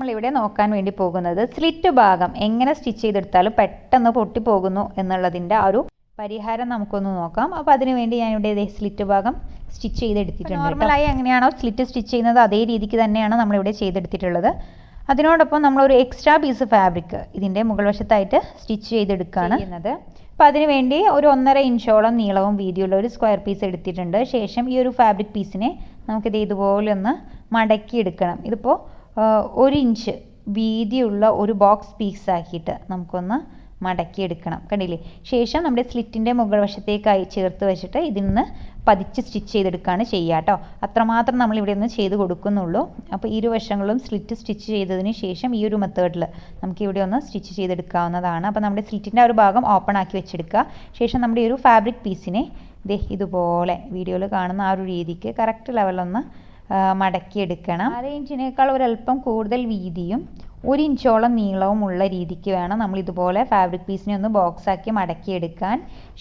നമ്മളിവിടെ നോക്കാൻ വേണ്ടി പോകുന്നത് സ്ലിറ്റ് ഭാഗം എങ്ങനെ സ്റ്റിച്ച് ചെയ്തെടുത്താലും പെട്ടെന്ന് പൊട്ടിപ്പോകുന്നു എന്നുള്ളതിൻ്റെ ആ ഒരു പരിഹാരം നമുക്കൊന്ന് നോക്കാം. അപ്പോൾ അതിന് വേണ്ടി ഞാനിവിടെ സ്ലിറ്റ് ഭാഗം സ്റ്റിച്ച് ചെയ്തെടുത്തിട്ടുണ്ട്. നോർമലായി എങ്ങനെയാണോ സ്ലിറ്റ് സ്റ്റിച്ച് ചെയ്യുന്നത് അതേ രീതിക്ക് തന്നെയാണ് നമ്മളിവിടെ ചെയ്തെടുത്തിട്ടുള്ളത്. അതിനോടൊപ്പം നമ്മളൊരു എക്സ്ട്രാ പീസ് ഫാബ്രിക് ഇതിൻ്റെ മുകൾ വശത്തായിട്ട് സ്റ്റിച്ച് ചെയ്തെടുക്കുകയാണ് ചെയ്യുന്നത്. അപ്പോൾ അതിന് വേണ്ടി ഒരു 1.5 ഇഞ്ചോളം നീളവും വീതിയുള്ള ഒരു സ്ക്വയർ പീസ് എടുത്തിട്ടുണ്ട്. ശേഷം ഈ ഒരു ഫാബ്രിക് പീസിനെ നമുക്കിത് ഇതുപോലെ ഒന്ന് മടക്കി എടുക്കണം. ഇതിപ്പോൾ 1 ഇഞ്ച് വീതിയുള്ള ഒരു ബോക്സ് പീസാക്കിയിട്ട് നമുക്കൊന്ന് മടക്കിയെടുക്കണം. കണ്ടില്ലേ? ശേഷം നമ്മുടെ സ്ലിറ്റിൻ്റെ മുകൾ വശത്തേക്കായി ചേർത്ത് വെച്ചിട്ട് ഇതിൽ നിന്ന് പതിച്ച് സ്റ്റിച്ച് ചെയ്തെടുക്കുകയാണ് ചെയ്യുക കേട്ടോ. അത്രമാത്രം നമ്മളിവിടെ ഒന്ന് ചെയ്ത് കൊടുക്കുന്നുള്ളൂ. അപ്പോൾ ഇരുവശങ്ങളും സ്ലിറ്റ് സ്റ്റിച്ച് ചെയ്തതിന് ശേഷം ഈ ഒരു മെത്തേഡിൽ നമുക്കിവിടെ ഒന്ന് സ്റ്റിച്ച് ചെയ്തെടുക്കാവുന്നതാണ്. അപ്പോൾ നമ്മുടെ സ്ലിറ്റിൻ്റെ ഒരു ഭാഗം ഓപ്പൺ ആക്കി വെച്ചെടുക്കുക. ശേഷം നമ്മുടെ ഈ ഒരു ഫാബ്രിക് പീസിനെ ഇതുപോലെ വീഡിയോയിൽ കാണുന്ന ആ ഒരു രീതിക്ക് കറക്റ്റ് ലെവലൊന്ന് മടക്കിയെടുക്കണം. 1/2 ഇഞ്ചിനേക്കാൾ ഒരല്പം കൂടുതൽ വീതിയും 1 ഇഞ്ചോളം നീളവും ഉള്ള രീതിക്ക് വേണം നമ്മൾ ഇതുപോലെ ഫാബ്രിക് പീസിനെ ഒന്ന് ബോക്സാക്കി മടക്കിയെടുക്കാൻ.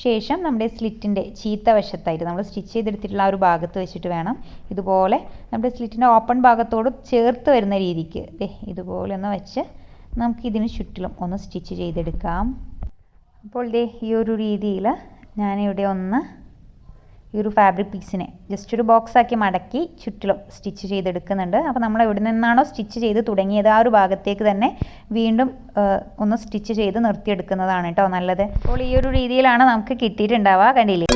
ശേഷം നമ്മുടെ സ്ലിറ്റിൻ്റെ ചീത്ത വശത്തായിട്ട് നമ്മൾ സ്റ്റിച്ച് ചെയ്തെടുത്തിട്ടുള്ള ആ ഒരു ഭാഗത്ത് വെച്ചിട്ട് വേണം ഇതുപോലെ നമ്മുടെ സ്ലിറ്റിൻ്റെ ഓപ്പൺ ഭാഗത്തോട് ചേർത്ത് വരുന്ന രീതിക്ക് ഇതുപോലെ ഒന്ന് വെച്ച് നമുക്കിതിന് ചുറ്റിലും ഒന്ന് സ്റ്റിച്ച് ചെയ്തെടുക്കാം. അപ്പോൾ ഈ ഒരു രീതിയിൽ ഞാനിവിടെ ഒന്ന് ഈ ഒരു ഫാബ്രിക് പീസിനെ ജസ്റ്റ് ഒരു ബോക്സാക്കി മടക്കി ചുറ്റിലും സ്റ്റിച്ച് ചെയ്തെടുക്കുന്നുണ്ട്. അപ്പോൾ നമ്മൾ എവിടെ നിന്നാണോ സ്റ്റിച്ച് ചെയ്ത് തുടങ്ങിയത് ആ ഒരു ഭാഗത്തേക്ക് തന്നെ വീണ്ടും ഒന്ന് സ്റ്റിച്ച് ചെയ്ത് നിർത്തിയെടുക്കുന്നതാണ് കേട്ടോ നല്ലത്. അപ്പോൾ ഈ ഒരു രീതിയിലാണ് നമുക്ക് കിട്ടിയിട്ടുണ്ടാവുക. കണ്ടില്ലേ?